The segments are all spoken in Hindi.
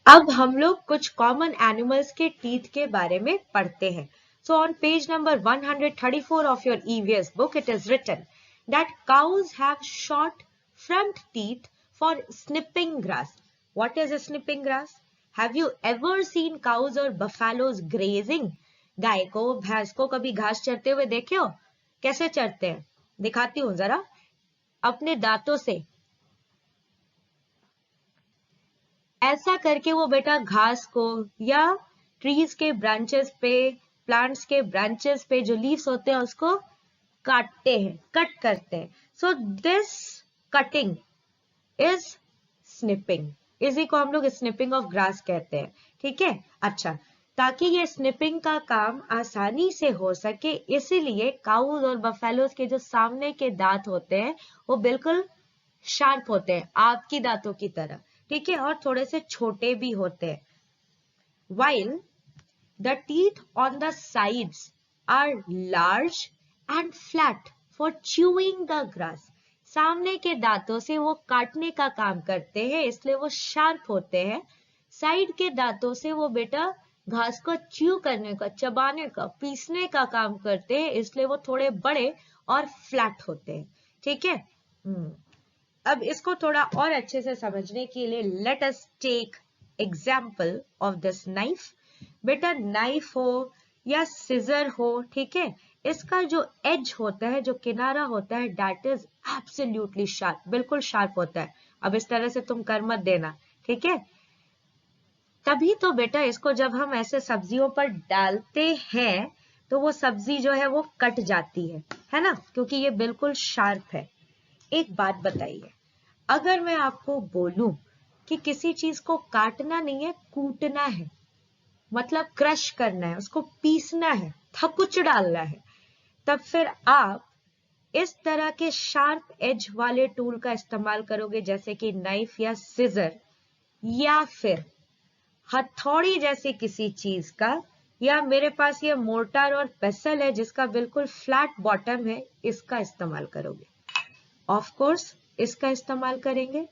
अब हम लोग कुछ कॉमन एनिमल्स के टीथ के बारे में पढ़ते हैं. So on page number 134 of your EVS book, it is written that cows have short front teeth for snipping grass. What is a snipping grass? Have you ever seen cows or buffaloes grazing? गाय को भैंस को कभी घास चरते हुए देखे हो? कैसे चरते हैं? दिखाती हूं जरा. अपने दांतों से ऐसा करके वो बेटा घास को या ट्रीज के ब्रांचेस पे, प्लांट्स के ब्रांचेस पे जो लीव्स होते हैं उसको काटते हैं, कट करते हैं. So this cutting is snipping. इसी को हम लोग स्निपिंग ऑफ ग्रास कहते हैं. ठीक है. अच्छा, ताकि ये स्निपिंग का काम आसानी से हो सके इसीलिए काउज और बफेलोज के जो सामने के दांत होते हैं वो बिल्कुल शार्प होते हैं, आपकी दांतों की तरह. ठीक है. और थोड़े से छोटे भी होते हैं. While the teeth on the sides are large and flat for chewing the grass. सामने के दांतों से वो काटने का काम करते हैं इसलिए वो शार्प होते हैं. साइड के दांतों से वो बेटा घास को च्यू करने का, चबाने का, पीसने का काम करते हैं इसलिए वो थोड़े बड़े और फ्लैट होते हैं. ठीक है. अब इसको थोड़ा और अच्छे से समझने के लिए let us take example of this knife. बेटा नाइफ हो या सिजर हो, ठीक है, इसका जो एज होता है, जो किनारा होता है, दैट इज एब्सोल्युटली शार्प, बिल्कुल शार्प होता है. अब इस तरह से तुम कर मत देना. ठीक है. तभी तो बेटा इसको जब हम ऐसे सब्जियों पर डालते हैं तो वो सब्जी जो है वो कट जाती है ना, क्योंकि ये बिल्कुल शार्प है. एक बात बताइए, अगर मैं आपको बोलूं कि किसी चीज को काटना नहीं है, कूटना है, मतलब क्रश करना है, उसको पीसना है, थकुच डालना है, तब फिर आप इस तरह के शार्प एज वाले टूल का इस्तेमाल करोगे जैसे कि नाइफ या सिजर, या फिर हथौड़ी जैसी किसी चीज का, या मेरे पास ये मोर्टार और पेसल है जिसका बिल्कुल फ्लैट बॉटम है, इसका इस्तेमाल करोगे. ऑफ कोर्स इसका इस्तेमाल करेंगे.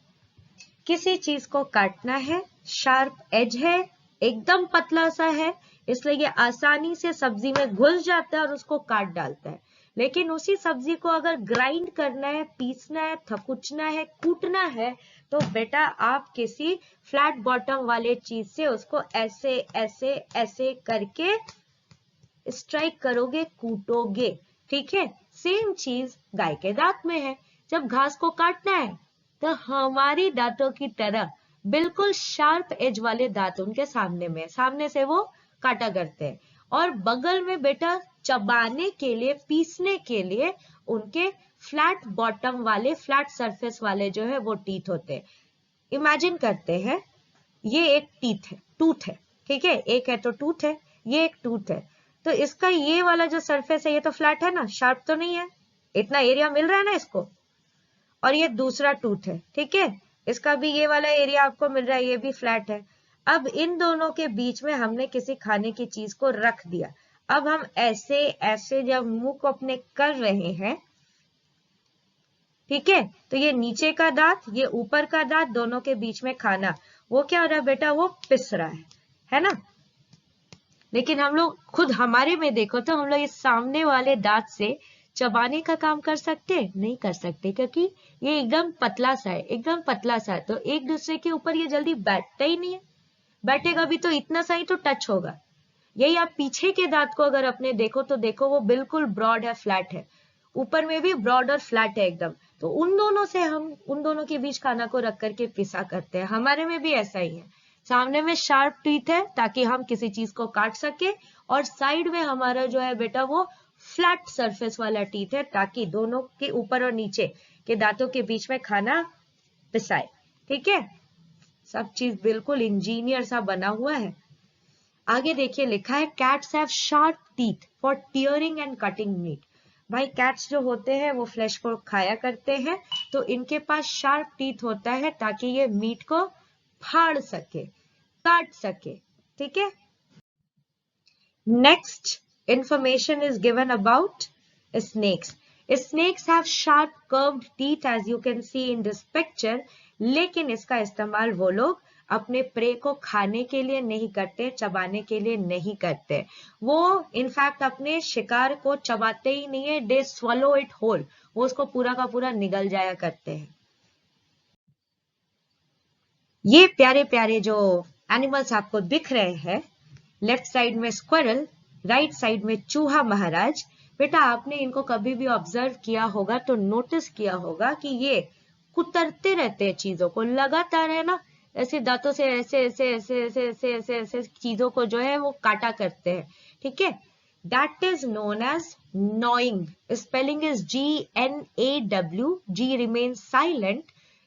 किसी चीज को काटना है, शार्प एज है, एकदम पतला सा है, इसलिए ये आसानी से सब्जी में घुस जाता है और उसको काट डालता है. लेकिन उसी सब्जी को अगर ग्राइंड करना है, पीसना है, थकुचना है, कूटना है, तो बेटा आप किसी फ्लैट बॉटम वाले चीज से उसको ऐसे ऐसे ऐसे करके स्ट्राइक करोगे, कूटोगे. ठीक है. सेम चीज गाय के दांत में है. जब घास को काटना है तो हमारी दांतों की तरह बिल्कुल शार्प एज वाले दांत उनके सामने में, सामने से वो काटा करते हैं. और बगल में बेटा चबाने के लिए, पीसने के लिए उनके फ्लैट बॉटम वाले, फ्लैट सरफेस वाले जो है वो टीथ होते हैं. इमेजिन करते हैं ये एक टीथ है, टूथ है. ठीक है. एक है तो टूथ है, ये एक टूथ है. तो इसका ये वाला जो सरफेस है ये तो फ्लैट है ना, शार्प तो नहीं है. इतना एरिया मिल रहा है ना इसको. और ये दूसरा टूथ है. ठीक है. इसका भी ये वाला एरिया आपको मिल रहा है, ये भी फ्लैट है. अब इन दोनों के बीच में हमने किसी खाने की चीज को रख दिया. अब हम ऐसे ऐसे जब मुंह को अपने कर रहे हैं, ठीक है, तो ये नीचे का दांत, ये ऊपर का दांत, दोनों के बीच में खाना, वो क्या हो रहा है बेटा, वो पिस रहा है ना. लेकिन हम लोग खुद हमारे में देखो तो हम लोग इस सामने वाले दांत से चबाने का काम कर सकते नहीं कर सकते, क्योंकि ये एकदम पतला सा है, एकदम पतला सा है. तो एक दूसरे के ऊपर ये जल्दी बैठता ही नहीं है. बैठेगा भी तो इतना सा ही तो टच होगा. यही आप पीछे के दांत को अगर अपने देखो तो देखो वो बिल्कुल ब्रॉड है, फ्लैट है, ऊपर में भी ब्रॉड और फ्लैट है एकदम. तो उन दोनों से हम उन दोनों के बीच खाना को रख करके पिसा करते हैं. हमारे में भी ऐसा ही है. सामने में शार्प टीथ है ताकि हम किसी चीज को काट सके, और साइड में हमारा जो है बेटा वो फ्लैट सरफेस वाला टीथ है ताकि दोनों के ऊपर और नीचे के दांतों के बीच में खाना पिसाए. ठीक है. सब चीज बिल्कुल इंजीनियर सा बना हुआ है. आगे देखिए लिखा है cats have sharp teeth for tearing and cutting meat. भाई कैट्स जो होते हैं वो फ्लैश को खाया करते हैं, तो इनके पास शार्प टीथ होता है ताकि ये मीट को फाड़ सके, काट सके. ठीक है. Next information is given about snakes. Snakes have sharp curved teeth as you can see in this picture. लेकिन इसका इस्तेमाल वो लोग अपने प्रे को खाने के लिए नहीं करते, चबाने के लिए नहीं करते। वो इनफैक्ट अपने शिकार को चबाते ही नहीं है, दे स्वलो इट होल, वो उसको पूरा का पूरा निगल जाया करते हैं। ये प्यारे प्यारे जो एनिमल्स आपको दिख रहे हैं, लेफ्ट साइड में स्क्विरल, राइट साइड में चूहा महाराज, बेटा आपने इनको कभी भी ऑब्जर्व किया होगा तो नोटिस किया होगा कि ये कुतरते रहते हैं चीजों को लगातार, है ना, ऐसे दांतों से ऐसे ऐसे ऐसे ऐसे ऐसे ऐसे ऐसे चीजों को जो है वो काटा करते हैं, ठीक है। That is known as gnawing. Spelling is GNAW, G remains silent,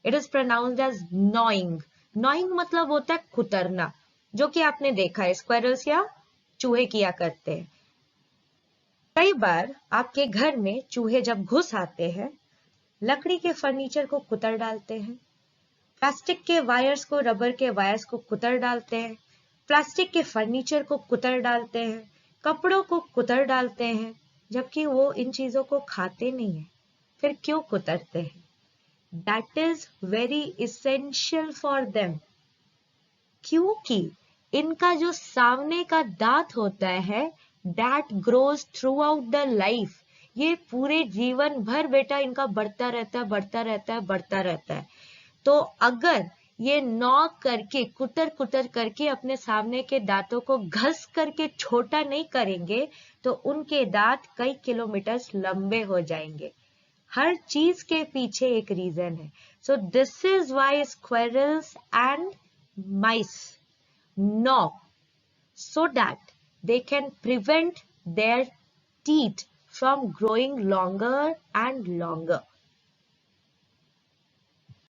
it is pronounced as gnawing. gnawing मतलब होता है कुतरना, जो कि आपने देखा है स्क्वायरल्स या चूहे किया करते हैं। कई बार आपके घर में चूहे जब घुस आते हैं, लकड़ी के फर्नीचर को कुतर डालते हैं, प्लास्टिक के वायर्स को, रबर के वायर्स को कुतर डालते हैं, प्लास्टिक के फर्नीचर को कुतर डालते हैं, कपड़ों को कुतर डालते हैं, जबकि वो इन चीजों को खाते नहीं है। फिर क्यों कुतरते हैं? That is very essential for them, क्योंकि इनका जो सामने का दांत होता है that grows through out the life, ये पूरे जीवन भर बेटा इनका बढ़ता रहता है, बढ़ता रहता है, बढ़ता रहता है। तो अगर ये नॉक करके, कुतर कुतर करके अपने सामने के दांतों को घस करके छोटा नहीं करेंगे तो उनके दांत कई किलोमीटर लंबे हो जाएंगे। हर चीज के पीछे एक रीजन है। So this is why squirrels and mice gnaw so that they can prevent their teeth from growing longer and longer.